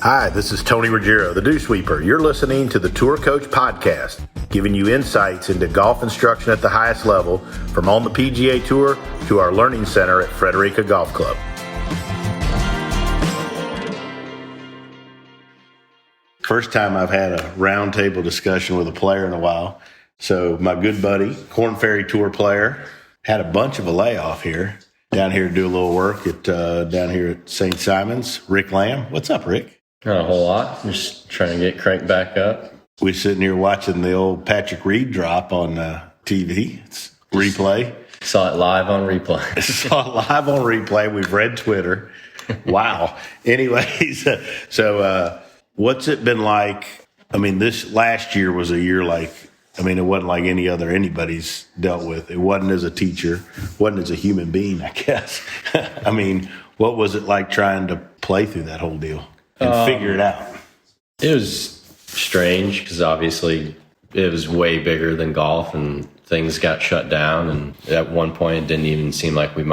Hi, this is Tony Ruggiero, the Dew Sweeper. You're listening to the Tour Coach Podcast, giving you insights into golf instruction at the highest level, from on the PGA Tour to our learning center at Frederica Golf Club. First time I've had a roundtable discussion with a player in a while. So my good buddy, Korn Ferry Tour player, had a bunch of a layoff here, down here to do a little work at down here at St. Simon's. Rick Lamb. What's up, Rick? Not a whole lot. Just trying to get cranked back up. We're sitting here watching the old Patrick Reed drop on TV. It's replay. Saw it live on replay. Saw it live on replay. We've read Twitter. Wow. Anyways, so what's it been like? I mean, this last year was a year like, I mean, it wasn't like any other anybody's dealt with. It wasn't as a teacher, wasn't as a human being, I guess. I mean, what was it like trying to play through that whole deal and figure it out? It was strange because obviously it was way bigger than golf and things got shut down. And at one point, it didn't even seem like we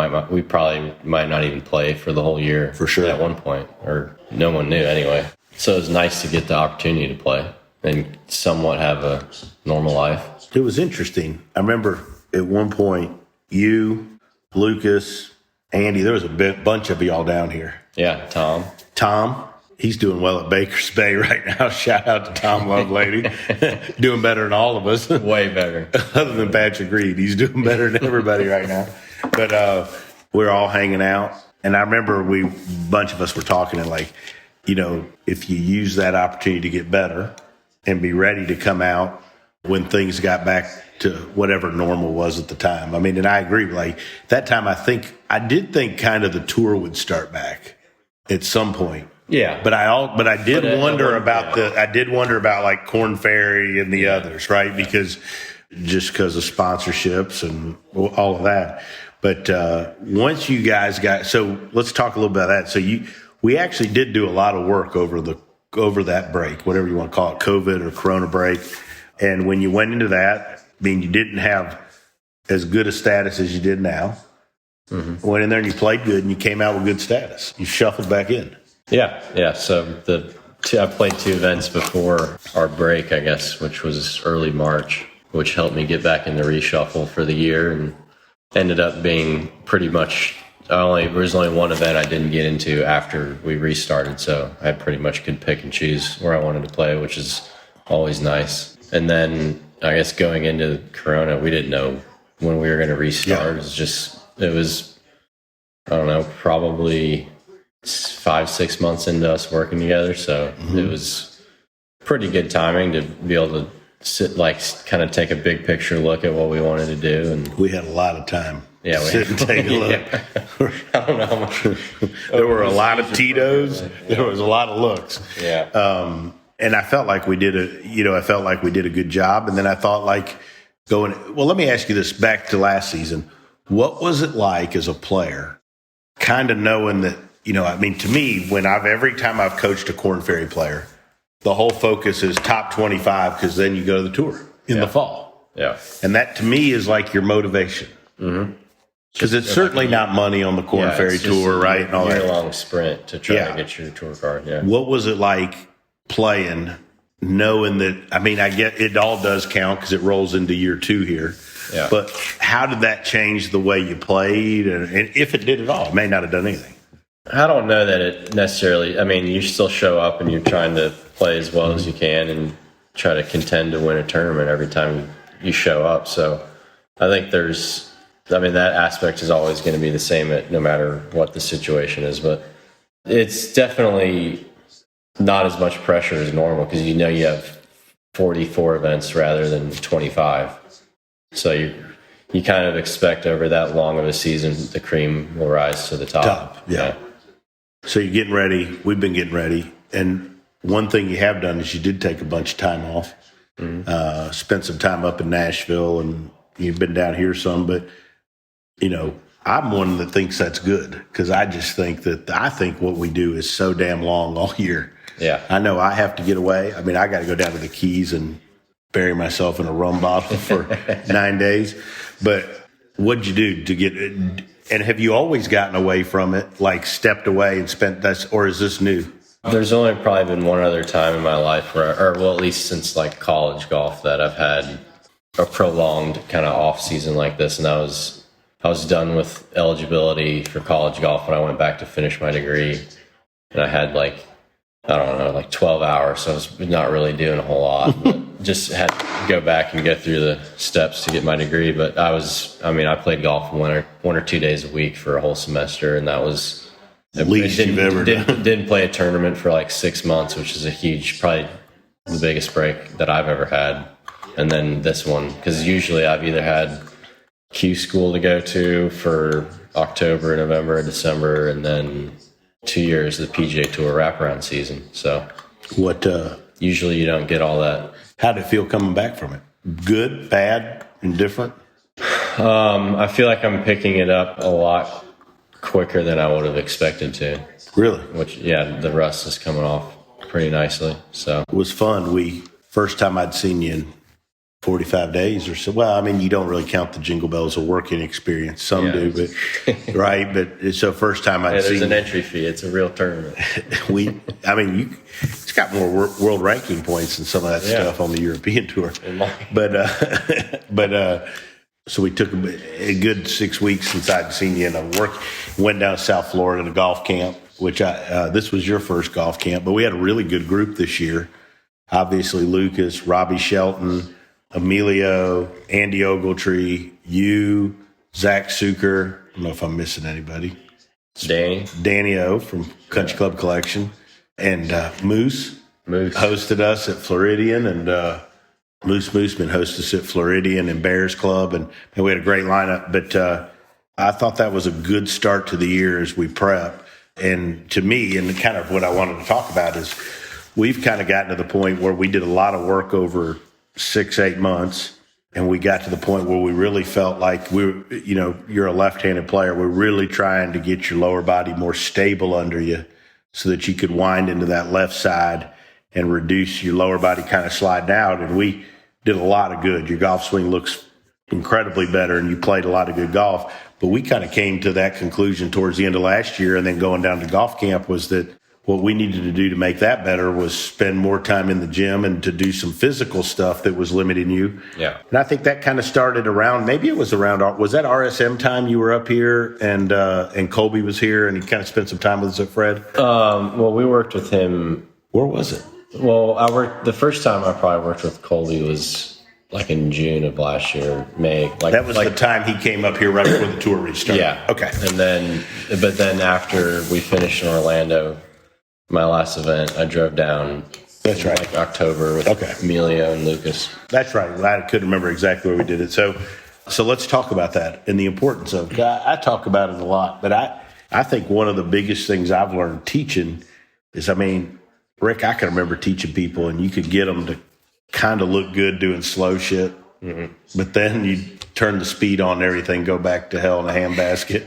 probably might not even play for the whole year. For sure. At one point, or no one knew anyway. So it was nice to get the opportunity to play and somewhat have a normal life. It was interesting. I remember at one point, you, Lucas, Andy, there was a bunch of y'all down here. Yeah, Tom, he's doing well at Baker's Bay right now. Shout out to Tom Lovelady. Doing better than all of us. Way better. Other than Patrick Reed. He's doing better than everybody right now. But we're all hanging out. And I remember a bunch of us were talking and like, you know, if you use that opportunity to get better and be ready to come out when things got back to whatever normal was at the time. I mean, and I agree. Like that time, I did think kind of the tour would start back at some point. Yeah, but I did wonder about like Korn Ferry and the others, right? Because of sponsorships and all of that. But once you guys so let's talk a little bit about that. So we actually did do a lot of work over that break, whatever you want to call it, COVID or Corona break. And when you went into that, I mean, you didn't have as good a status as you did now. Mm-hmm. Went in there and you played good and you came out with good status. You shuffled back in. Yeah. So I played 2 events before our break, I guess, which was early March, which helped me get back in the reshuffle for the year and ended up being pretty much there was only one event I didn't get into after we restarted. So I pretty much could pick and choose where I wanted to play, which is always nice. And then I guess going into Corona, we didn't know when we were going to restart. Yeah. It was, I don't know, probably 5-6 months into us working together. So It was pretty good timing to be able to sit, like, kind of take a big picture look at what we wanted to do. And we had a lot of time. Yeah, sit and take a look. Yeah. I don't know how much. There were a lot of Tito's. Yeah. There was a lot of looks. Yeah. And I felt like we did a good job. And then I thought let me ask you this, back to last season. What was it like as a player, kind of knowing that, I mean, to me, every time I've coached a Korn Ferry player, the whole focus is top 25 because then you go to the tour in the fall. Yeah. And that to me is like your motivation. Mm-hmm. Because it's certainly not money on the Korn Ferry Tour, right? And all that year-long sprint to try to get your tour card. Yeah. What was it like playing, knowing that? I mean, I get it all does count because it rolls into year 2 here. Yeah. But how did that change the way you played, and if it did at all? It may not have done anything. I don't know that it necessarily. I mean, you still show up and you're trying to play as well as you can and try to contend to win a tournament every time you show up. So I think that aspect is always going to be the same no matter what the situation is. But it's definitely not as much pressure as normal because you have 44 events rather than 25. So you kind of expect over that long of a season the cream will rise to the top. Yeah. So you're getting ready. We've been getting ready. And one thing you have done is you did take a bunch of time off, spent some time up in Nashville, and you've been down here some. But, I'm one that thinks that's good because I just think I think what we do is so damn long all year. Yeah. I know I have to get away. I mean, I got to go down to the Keys and bury myself in a rum bottle for 9 days. But what'd you do to get it? And have you always gotten away from it, like stepped away and spent that, or is this new? There's only probably been one other time in my life where, or well, at least since like college golf, that I've had a prolonged kind of off season like this, and that was I was done with eligibility for college golf when I went back to finish my degree, and I had like, I don't know, like 12 hours, so I was not really doing a whole lot. But just had to go back and go through the steps to get my degree. But I played golf 1 or 2 days a week for a whole semester, and that was least you've ever done. Didn't play a tournament for like 6 months, which is a huge, probably the biggest break that I've ever had. And then this one, because usually I've either had Q school to go to for October, November, December, and then 2 years the PGA Tour wraparound season. So usually you don't get all that. How did it feel coming back from it? Good, bad, indifferent? I feel like I'm picking it up a lot quicker than I would have expected to. Really? Which, yeah, the rust is coming off pretty nicely. So it was fun. First time I'd seen you in 45 days or so. Well, I mean, you don't really count the Jingle Bell as a working experience. Some do, but right. But so first time I'd seen. There's an entry fee. It's a real tournament. It's got more world ranking points than some of that stuff on the European tour. So we took a good 6 weeks since I'd seen you, and went down to South Florida to golf camp, which this was your first golf camp, but we had a really good group this year. Obviously, Lucas, Robbie Shelton, Emilio, Andy Ogletree, you, Zach Suker. I don't know if I'm missing anybody. Danny O from Country Club Collection, and Moose hosted us at Floridian, and Moose Mooseman hosted us at Floridian and Bears Club, and we had a great lineup. But I thought that was a good start to the year as we prep. And to me, and kind of what I wanted to talk about is we've kind of gotten to the point where we did a lot of work over 6-8 months, and we got to the point where we really felt like you're a left-handed player. We're really trying to get your lower body more stable under you so that you could wind into that left side and reduce your lower body kind of sliding out. And we did a lot of good. Your golf swing looks incredibly better, and you played a lot of good golf. But we kind of came to that conclusion towards the end of last year, and then going down to golf camp, was that what we needed to do to make that better was spend more time in the gym and to do some physical stuff that was limiting you. Yeah. And I think that kind of started around, was that RSM time you were up here and Colby was here and he kind of spent some time with us at Fred? Well, we worked with him. Where was it? Well, the first time I probably worked with Colby was like in June of last year, May. That was the time he came up here right before the tour restarted. Yeah. Okay. But then after we finished in Orlando, my last event, I drove down. That's right. Like October with Emilio and Lucas. That's right. I couldn't remember exactly where we did it. So let's talk about that and the importance of. I talk about it a lot, but I think one of the biggest things I've learned teaching is, Rick, I can remember teaching people, and you could get them to kind of look good doing slow shit, but then you turn the speed on and everything, go back to hell in a handbasket,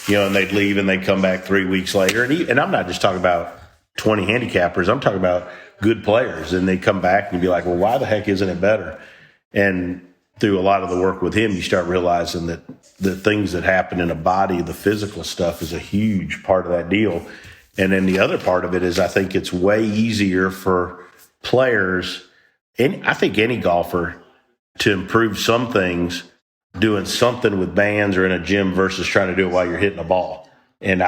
and they'd leave and they'd come back 3 weeks later. And I'm not just talking about 20 handicappers. I'm talking about good players, and they come back and you'd be like, well, why the heck isn't it better? And through a lot of the work with him, you start realizing that the things that happen in a body, the physical stuff, is a huge part of that deal. And then the other part of it is I think it's way easier for players, and I think any golfer, to improve some things doing something with bands or in a gym versus trying to do it while you're hitting a ball. And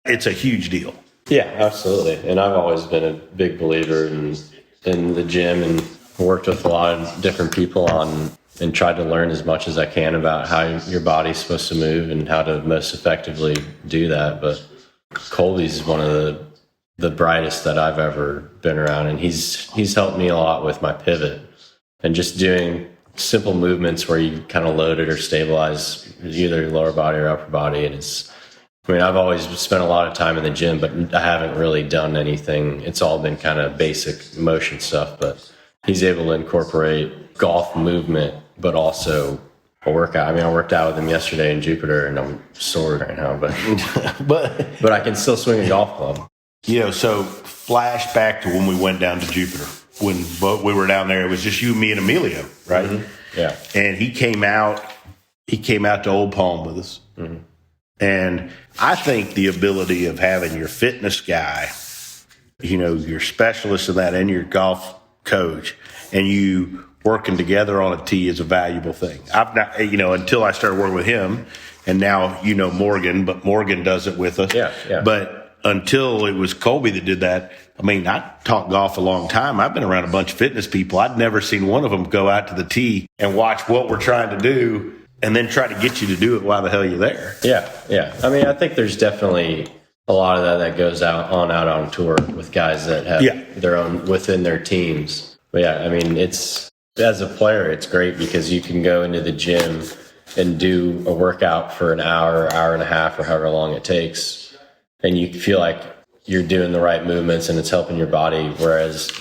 it's a huge deal. Yeah, absolutely. And I've always been a big believer in the gym, and worked with a lot of different people and tried to learn as much as I can about how your body's supposed to move and how to most effectively do that. But Colby's one of the brightest that I've ever been around, and he's helped me a lot with my pivot and just doing simple movements where you kind of load it or stabilize either your lower body or upper body. And I've always spent a lot of time in the gym, but I haven't really done anything. It's all been kind of basic motion stuff, but he's able to incorporate golf movement, but also a workout. I worked out with him yesterday in Jupiter, and I'm sore right now, but I can still swing a golf club. So flash back to when we went down to Jupiter. When we were down there, it was just you, me, and Emilio, right? Mm-hmm. Yeah. And he came out to Old Palm with us. Mm-hmm. And I think the ability of having your fitness guy your specialist in that and your golf coach, and you working together on a tee is a valuable thing. I've not, until I started working with him, and now Morgan, but Morgan does it with us. Yeah. But until it was Colby that did that, I taught golf a long time. I've been around a bunch of fitness people. I'd never seen one of them go out to the tee and watch what we're trying to do and then try to get you to do it while the hell you're there. Yeah. I think there's definitely a lot of that goes out on tour with guys that have their own within their teams. But it's, as a player, it's great because you can go into the gym and do a workout for an hour and a half, or however long it takes, and you feel like you're doing the right movements and it's helping your body. Whereas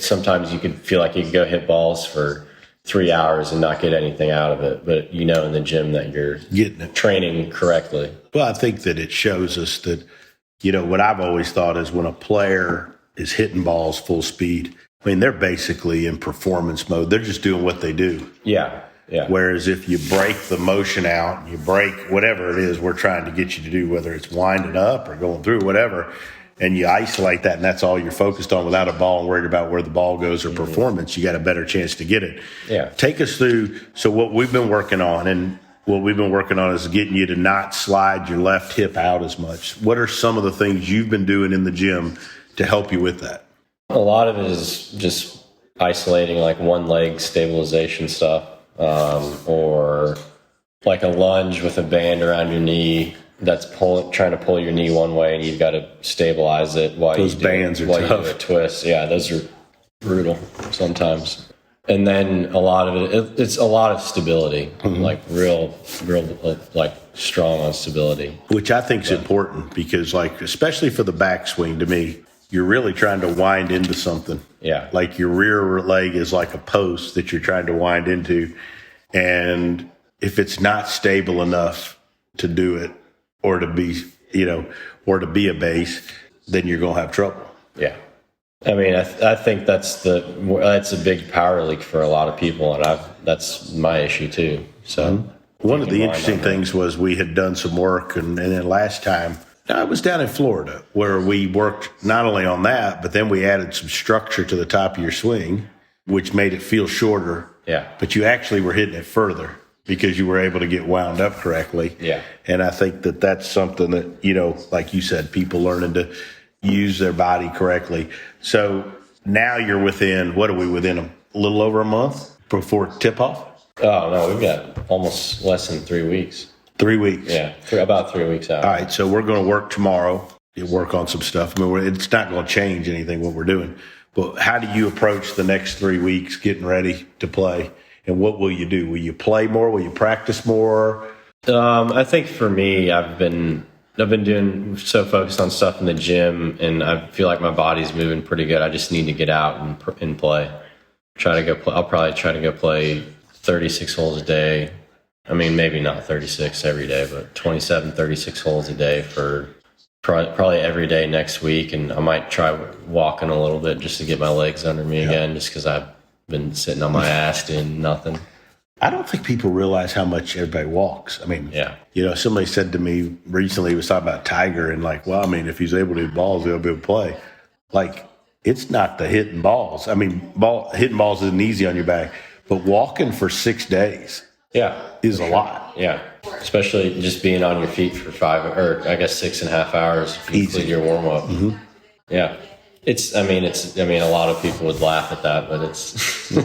sometimes you could feel like you could go hit balls for 3 hours and not get anything out of it. But in the gym that you're getting it, training correctly. Well, I think that it shows us that, what I've always thought is when a player is hitting balls full speed, they're basically in performance mode. They're just doing what they do. Yeah. Whereas if you break the motion out, you break whatever it is we're trying to get you to do, whether it's winding up or going through, whatever, and you isolate that and that's all you're focused on without a ball and worried about where the ball goes or performance, you got a better chance to get it. Yeah. Take us through. So what we've been working on is getting you to not slide your left hip out as much. What are some of the things you've been doing in the gym to help you with that? A lot of it is just isolating like one leg stabilization stuff. Or like a lunge with a band around your knee that's trying to pull your knee one way, and you've got to stabilize it while those bands are tough. You do a twist. Yeah, those are brutal sometimes. And then a lot of it's a lot of stability, like real like strong on stability, which I think is important because, like, especially for the backswing, to me, you're really trying to wind into something. Yeah. Like your rear leg is like a post that you're trying to wind into. And if it's not stable enough to do it or to be, or to be a base, then you're going to have trouble. Yeah. I think that's a big power leak for a lot of people. And that's my issue too. So one of the interesting things was we had done some work and then last time, I was down in Florida where we worked not only on that, but then we added some structure to the top of your swing, which made it feel shorter. Yeah. But you actually were hitting it further because you were able to get wound up correctly. Yeah. And I think that that's something that, like you said, people learning to use their body correctly. So now you're within, what are we within a little over a month before tip off? Oh, no, we've got almost less than 3 weeks. 3 weeks. Yeah, about 3 weeks out. All right, so we're going to work tomorrow. You work on some stuff. It's not going to change anything what we're doing. But how do you approach the next 3 weeks getting ready to play? And what will you do? Will you play more? Will you practice more? I think for me, I've been doing so focused on stuff in the gym, and I feel like my body's moving pretty good. I just need to get out and play. I'll probably try to go play 36 holes a day. Maybe not 36 every day, but 27, 36 holes a day for probably every day next week. And I might try walking a little bit just to get my legs under me again, just because I've been sitting on my ass doing nothing. I don't think people realize how much everybody walks. Somebody said to me recently, he was talking about Tiger and if he's able to hit balls, he'll be able to play. Like, it's not the hitting balls. Hitting balls isn't easy on your back, but walking for 6 days. Yeah. Is a lot. Yeah. Especially just being on your feet for 6.5 hours if you complete your warm up. Mm-hmm. Yeah. A lot of people would laugh at that, but it's, we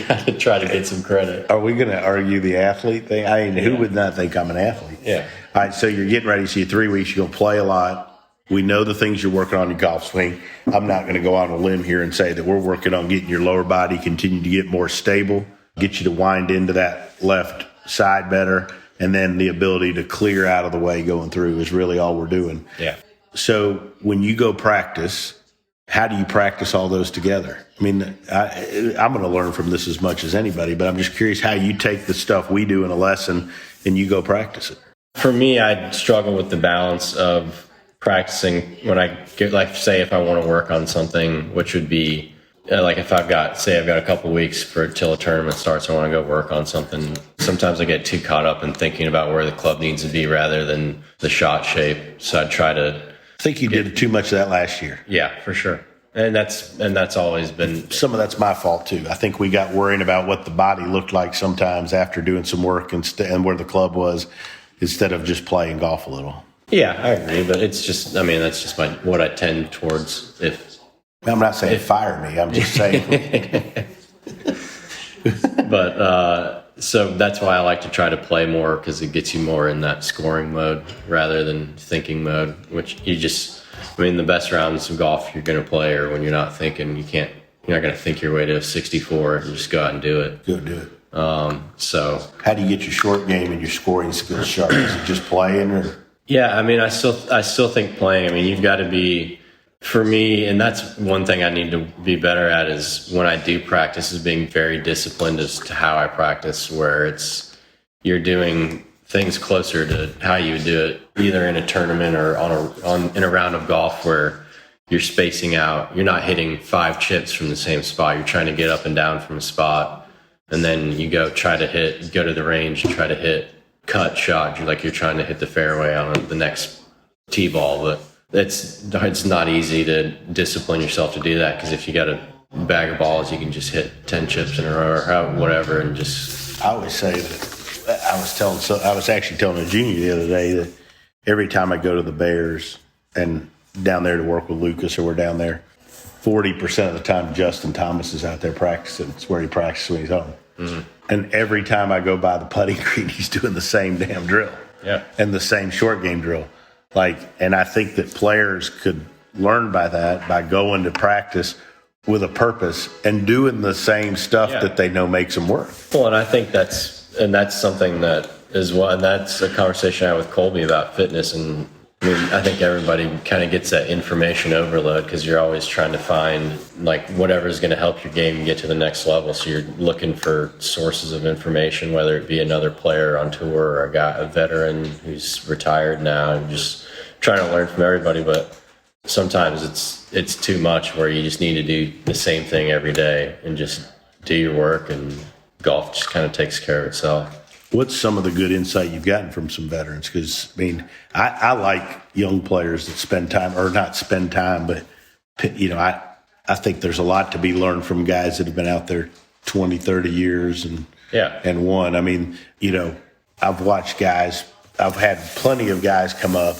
got to try to get some credit. Are we going to argue the athlete thing? Who would not think I'm an athlete? Yeah. All right. So you're getting ready. So 3 weeks, you're going to play a lot. We know the things you're working on your golf swing. I'm not going to go on a limb here and say that we're working on getting your lower body continue to get more stable, get you to wind into that left side better, and then the ability to clear out of the way going through is really all we're doing. Yeah. So when you go practice, how do you practice all those together? I'm going to learn from this as much as anybody, but I'm just curious how you take the stuff we do in a lesson and you go practice it. For me, I struggle with the balance of practicing when I get, say if I want to work on something, which would be if I've got a couple weeks till a tournament starts, I want to go work on something. Sometimes I get too caught up in thinking about where the club needs to be rather than the shot shape. So I try to I think you did too much of that last year. Yeah, for sure. And that's always been. Some of that's my fault too. I think we got worried about what the body looked like sometimes after doing some work and where the club was, instead of just playing golf a little. Yeah, I agree, but it's just, I mean, that's just what I tend towards. I'm not saying fire me. I'm just saying. But so that's why I like to try to play more, because it gets you more in that scoring mode rather than thinking mode, which the best rounds of golf you're going to play are when you're not thinking. You're not going to think your way to a 64 and just go out and do it. Go do it. So how do you get your short game and your scoring skills sharp? Is it just playing or? Yeah, I mean, I still think playing. I mean, you've got to be, for me, and that's one thing I need to be better at, is when I do practice, is being very disciplined as to how I practice, where you're doing things closer to how you would do it either in a tournament or in a round of golf, where you're spacing out. You're not hitting 5 chips from the same spot. You're trying to get up and down from a spot, and then you go to the range and try to hit cut shot. You're trying to hit the fairway on the next tee ball, but it's not easy to discipline yourself to do that, because if you got a bag of balls, you can just hit 10 chips in a row or whatever, and just. I always say that I was actually telling a junior the other day that every time I go to the Bears and down there to work with Lucas, or we're down there, 40% of the time Justin Thomas is out there practicing. It's where he practices when he's home. Mm-hmm. And every time I go by the putting green, he's doing the same damn drill. Yeah. And the same short game drill. And I think that players could learn by that, by going to practice with a purpose and doing the same stuff that they know makes them work. Well, and I think that's something that is and that's a conversation I had with Colby about fitness. And I mean, I think everybody kind of gets that information overload, because you're always trying to find whatever is going to help your game get to the next level. So you're looking for sources of information, whether it be another player on tour or a veteran who's retired now, and just trying to learn from everybody. But sometimes it's too much, where you just need to do the same thing every day and just do your work, and golf just kind of takes care of itself. What's some of the good insight you've gotten from some veterans? Because, I mean, I like young players that spend time, or not spend time, but, I think there's a lot to be learned from guys that have been out there 20, 30 years and won. I mean, I've watched guys, I've had plenty of guys come up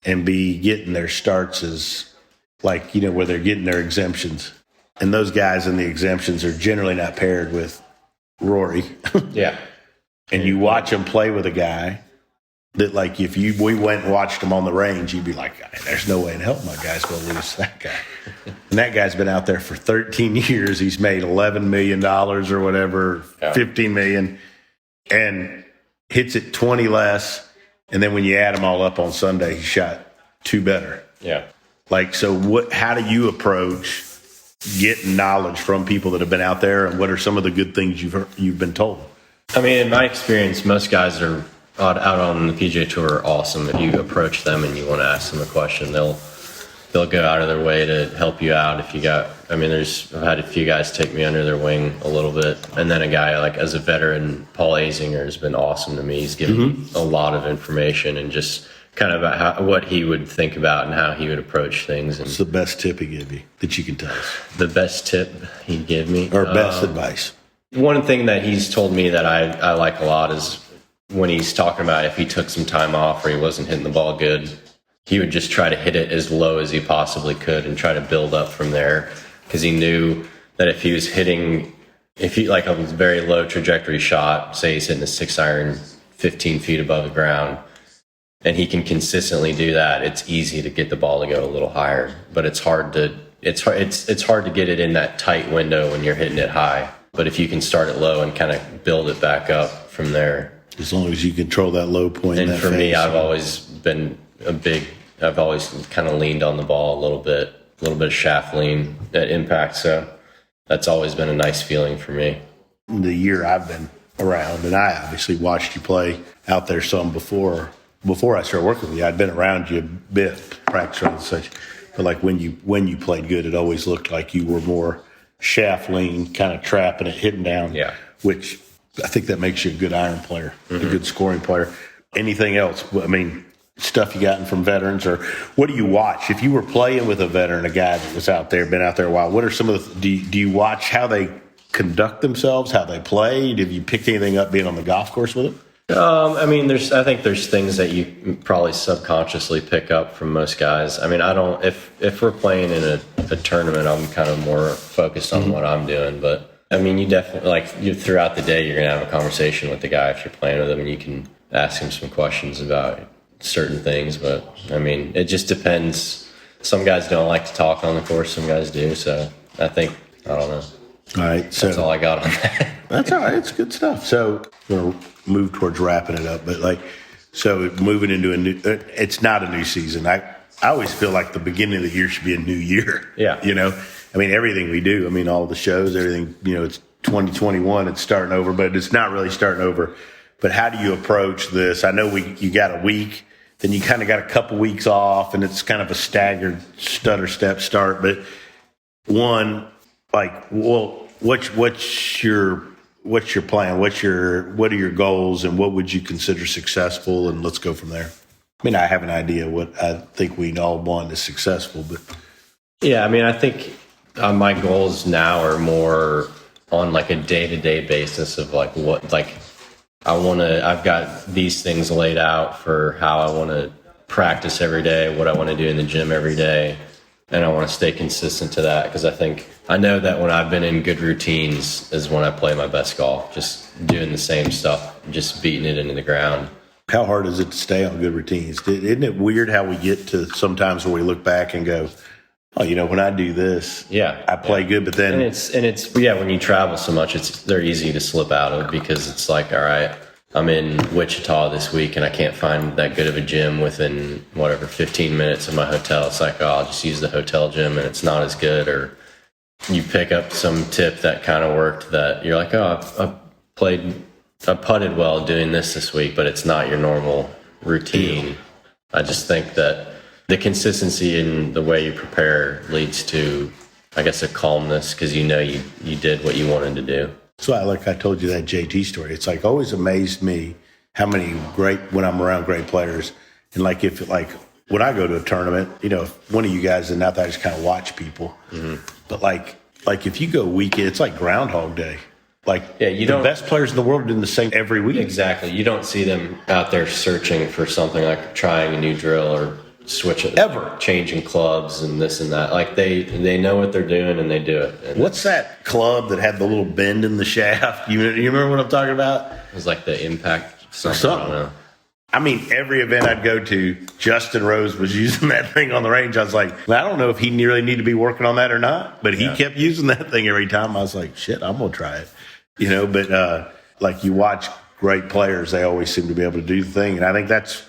and be getting their starts as, where they're getting their exemptions. And those guys in the exemptions are generally not paired with Rory. Yeah. And you watch him play with a guy that, if we went and watched him on the range, you'd be like, there's no way in hell my guy's going to lose to that guy. And that guy's been out there for 13 years. He's made $11 million or whatever, $15 million, and hits it 20 less. And then when you add them all up on Sunday, he shot 2 better. Yeah. How do you approach getting knowledge from people that have been out there, and what are some of the good things you've been told? I mean, in my experience, most guys are out on the PGA Tour are awesome. If you approach them and you want to ask them a question, they'll go out of their way to help you out. I've had a few guys take me under their wing a little bit, and then a guy as a veteran, Paul Azinger, has been awesome to me. He's given me a lot of information, and just kind of about what he would think about and how he would approach things. What's the best tip he gave you that you can tell us? The best tip he'd give me? Or best advice? One thing that he's told me that I like a lot is when he's talking about if he took some time off or he wasn't hitting the ball good, he would just try to hit it as low as he possibly could and try to build up from there. Because he knew that if he was hitting, a very low trajectory shot, say he's hitting a 6-iron 15 feet above the ground, and he can consistently do that, it's easy to get the ball to go a little higher. But it's hard to get it in that tight window when you're hitting it high. But if you can start it low and kind of build it back up from there. As long as you control that low point. And for me, I've always been I've always kind of leaned on the ball a little bit of shaft lean at impact. So that's always been a nice feeling for me. The year I've been around, and I obviously watched you play out there some before I started working with you. I'd been around you a bit, practice and such. But when you played good, it always looked like you were more shaft lean, kind of trapping it, hitting down. Yeah. Which I think that makes you a good iron player, a good scoring player. Anything else? I mean, stuff you gotten from veterans, or what do you watch? If you were playing with a veteran, a guy that was out there, been out there a while, what are some of the, do you watch how they conduct themselves, how they play? Have you picked anything up being on the golf course with them? I mean, I think there's things that you probably subconsciously pick up from most guys. I mean, if we're playing in a tournament, I'm kind of more focused on what I'm doing. But I mean, you definitely, throughout the day, you're going to have a conversation with the guy if you're playing with him, and you can ask him some questions about certain things. But I mean, it just depends. Some guys don't like to talk on the course, some guys do. So I think, I don't know. All right. So that's all I got on that. That's all right. It's good stuff. So we're going to move towards wrapping it up, but so moving into it's not a new season. I always feel like the beginning of the year should be a new year. Yeah. I mean, everything we do, I mean, all the shows, everything, it's 2021, it's starting over, but it's not really starting over. But how do you approach this? I know you got a week, then you kind of got a couple weeks off, and it's kind of a staggered stutter step start. But one, what's your plan? What are your goals, and what would you consider successful? And let's go from there. I mean, I have an idea what I think we all want is successful, but yeah, I mean, I think my goals now are more on like a day-to-day basis of I've got these things laid out for how I want to practice every day, what I want to do in the gym every day. And I want to stay consistent to that, because I know that when I've been in good routines is when I play my best golf, just doing the same stuff, just beating it into the ground. How hard is it to stay on good routines? Isn't it weird how we get to sometimes where we look back and go, oh, when I do this, I play good, but then... And it's when you travel so much, they're easy to slip out of, because it's like, all right, I'm in Wichita this week and I can't find that good of a gym within 15 minutes of my hotel. It's like, I'll just use the hotel gym and it's not as good. Or you pick up some tip that kind of worked that you're like, I putted well doing this week, but it's not your normal routine. I just think that the consistency in the way you prepare leads to, I guess, a calmness, because you did what you wanted to do. So I told you that JT story. It's always amazed me how many when I'm around great players, and when I go to a tournament, if one of you guys is not that, I just kind of watch people. Mm-hmm. But if you go weekend, it's like Groundhog Day. The best players in the world are doing the same every week. Exactly. You don't see them out there searching for something like trying a new drill or changing clubs and this and that. They know what they're doing and they do it. And what's that club that had the little bend in the shaft? You remember what I'm talking about? It was like the Impact something. I don't know. I mean, every event I'd go to, Justin Rose was using that thing on the range. I was like, I don't know if he really need to be working on that or not, but he kept using that thing every time. I was like, shit, I'm going to try it. But you watch great players, they always seem to be able to do the thing. And I think that's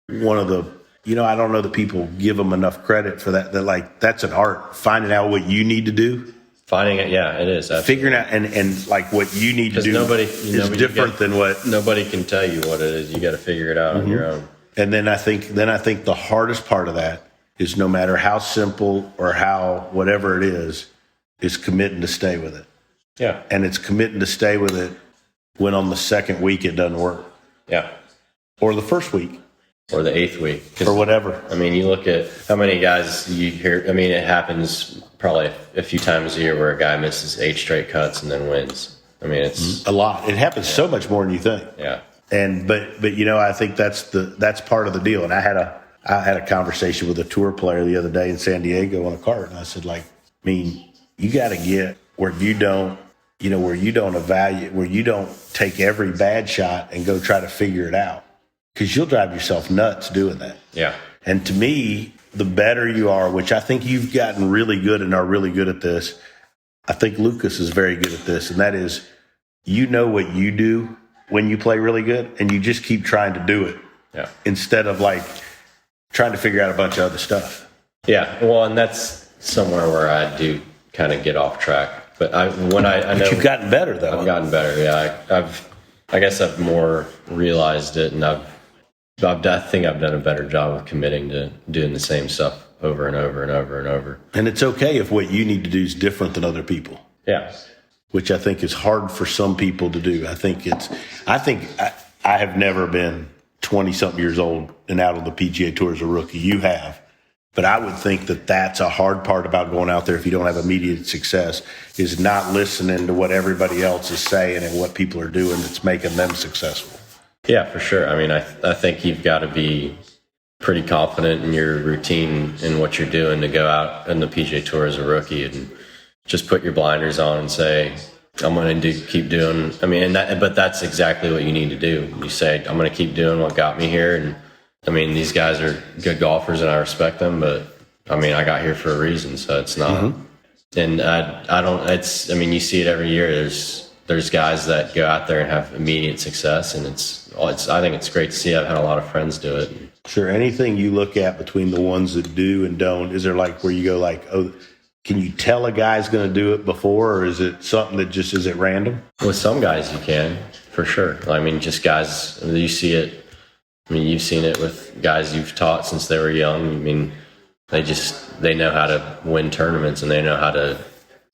one of the, I don't know that people give them enough credit for that. That's an art, finding out what you need to do. Finding it, yeah, it is. Absolutely. Figuring out and what you need to do is different than what nobody can tell you what it is. You got to figure it out on your own. And then I think the hardest part of that is, no matter how simple or how whatever it is committing to stay with it. Yeah, and it's committing to stay with it when on the second week it doesn't work. Yeah, or the first week. Or the 8th week. Or whatever. I mean, you look at how many guys you hear. I mean, it happens probably a few times a year where a guy misses 8 straight cuts and then wins. I mean, it's a lot. It happens so much more than you think. Yeah. And but I think that's part of the deal. And I had a conversation with a tour player the other day in San Diego on a cart, and I said, you got to get where you don't evaluate, where you don't take every bad shot and go try to figure it out. Because you'll drive yourself nuts doing that. Yeah. And to me, the better you are, which I think you've gotten really good and are really good at this. I think Lucas is very good at this. And that is, what you do when you play really good, and you just keep trying to do it. Yeah. Instead of trying to figure out a bunch of other stuff. Yeah. Well, and that's somewhere where I do kind of get off track. But I know. But you've gotten better, though. I've gotten better. Yeah. I guess I've more realized it, and I think I've done a better job of committing to doing the same stuff over and over and over and over. And it's okay if what you need to do is different than other people. Yeah. Which I think is hard for some people to do. I have never been 20-something years old and out on the PGA Tour as a rookie. You have. But I would think that that's a hard part about going out there if you don't have immediate success, is not listening to what everybody else is saying and what people are doing that's making them successful. Yeah, for sure. I mean, I think you've got to be pretty confident in your routine and what you're doing to go out in the PGA Tour as a rookie and just put your blinders on and say, I'm going to keep doing. I mean, but that's exactly what you need to do. You say, I'm going to keep doing what got me here. And I mean, these guys are good golfers and I respect them, but I mean, I got here for a reason. So it's not, and I don't, it's, I mean, you see it every year. There's guys that go out there and have immediate success, and I think it's great to see. I've had a lot of friends do it. Sure. Anything you look at between the ones that do and don't, is there like where you go like, oh, can you tell a guy's going to do it before, or is it something that just is at random? With some guys you can, for sure. I mean, just guys, you see it. I mean, you've seen it with guys you've taught since they were young. I mean, they know how to win tournaments and they know how to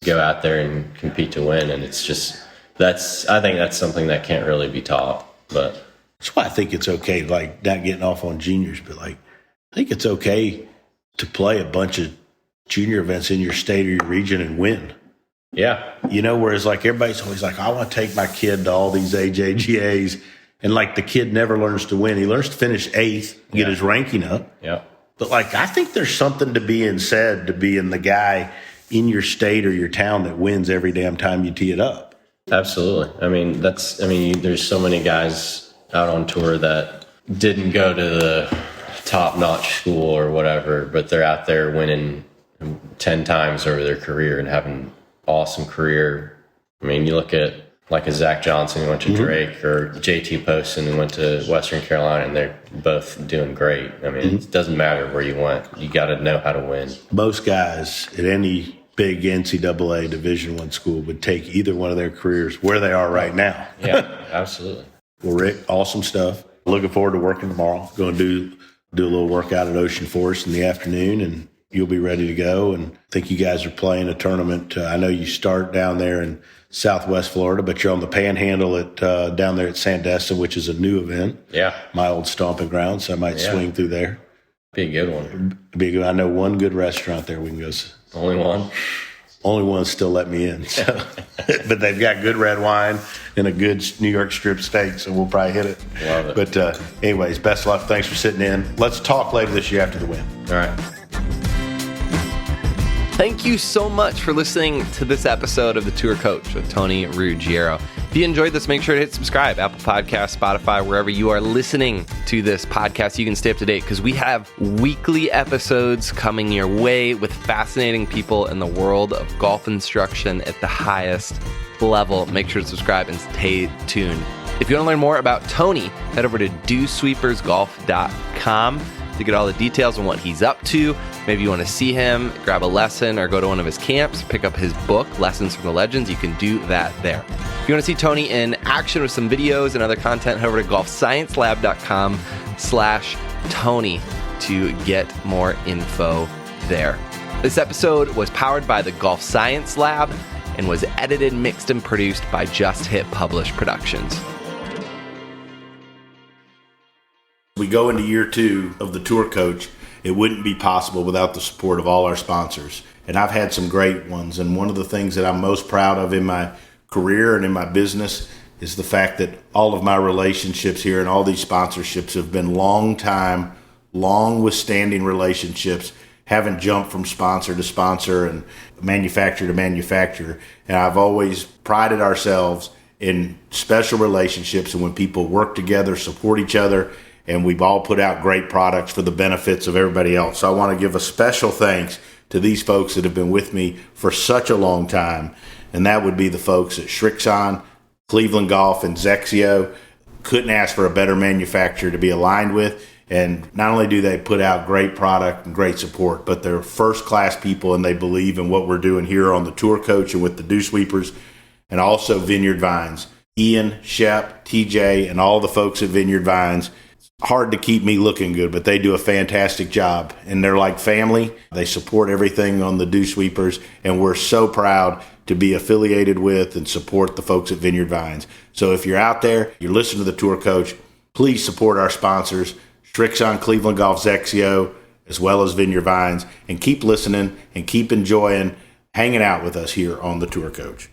go out there and compete to win. And it's just, I think that's something that can't really be taught. But that's why I think it's okay, like not getting off on juniors, but like, I think it's okay to play a bunch of junior events in your state or your region and win. Yeah. You know, whereas like everybody's always like, I want to take my kid to all these AJGAs. And like the kid never learns to win. He learns to finish 8th, get his ranking up. Yeah. But like, I think there's something to being said to being the guy in your state or your town that wins every damn time you tee it up. Absolutely. I mean, there's so many guys out on tour that didn't go to the top-notch school or whatever, but they're out there winning 10 times over their career and having an awesome career. I mean, you look at like a Zach Johnson who went to Drake, or JT Poston who went to Western Carolina, and they're both doing great. I mean, it doesn't matter where you went. You got to know how to win. Most guys at any big NCAA Division I school would take either one of their careers where they are right now. Yeah, absolutely. Well, Rick, awesome stuff. Looking forward to working tomorrow. Going to do a little workout at Ocean Forest in the afternoon, and you'll be ready to go. And I think you guys are playing a tournament. I know you start down there in Southwest Florida, but you're on the Panhandle at down there at Sandestin, which is a new event. Yeah, my old stomping ground, so I might swing through there. Be a good one. I know one good restaurant there we can go. Only one? Only one still let me in. So. But they've got good red wine and a good New York strip steak, so we'll probably hit it. Love it. But anyways, best of luck. Thanks for sitting in. Let's talk later this year after the win. All right. Thank you so much for listening to this episode of The Tour Coach with Tony Ruggiero. If you enjoyed this, make sure to hit subscribe, Apple Podcasts, Spotify, wherever you are listening to this podcast. You can stay up to date because we have weekly episodes coming your way with fascinating people in the world of golf instruction at the highest level. Make sure to subscribe and stay tuned. If you want to learn more about Tony, head over to dewsweepersgolf.com to get all the details on what he's up to. Maybe you want to see him, grab a lesson, or go to one of his camps, pick up his book, Lessons from the Legends. You can do that there. If you want to see Tony in action with some videos and other content, head over to golfsciencelab.com/Tony to get more info there. This episode was powered by the Golf Science Lab and was edited, mixed, and produced by Just Hit Publish Productions. We go into year 2 of the Tour Coach. It wouldn't be possible without the support of all our sponsors. And I've had some great ones. And one of the things that I'm most proud of in my career and in my business is the fact that all of my relationships here and all these sponsorships have been long withstanding relationships, haven't jumped from sponsor to sponsor and manufacturer to manufacturer. And I've always prided ourselves in special relationships and when people work together, support each other, and we've all put out great products for the benefits of everybody else. So I want to give a special thanks to these folks that have been with me for such a long time, and that would be the folks at Srixon, Cleveland Golf, and Zexio. Couldn't ask for a better manufacturer to be aligned with, and not only do they put out great product and great support, but they're first-class people, and they believe in what we're doing here on the Tour Coach and with the Dew Sweepers, and also Vineyard Vines. Ian, Shep, TJ, and all the folks at Vineyard Vines. Hard to keep me looking good, but they do a fantastic job, and they're like family. They support everything on the Dew Sweepers, and we're so proud to be affiliated with and support the folks at Vineyard Vines. So if you're out there, you're listening to the Tour Coach, please support our sponsors, Strixon Cleveland Golf's XCO, as well as Vineyard Vines, and keep listening and keep enjoying hanging out with us here on the Tour Coach.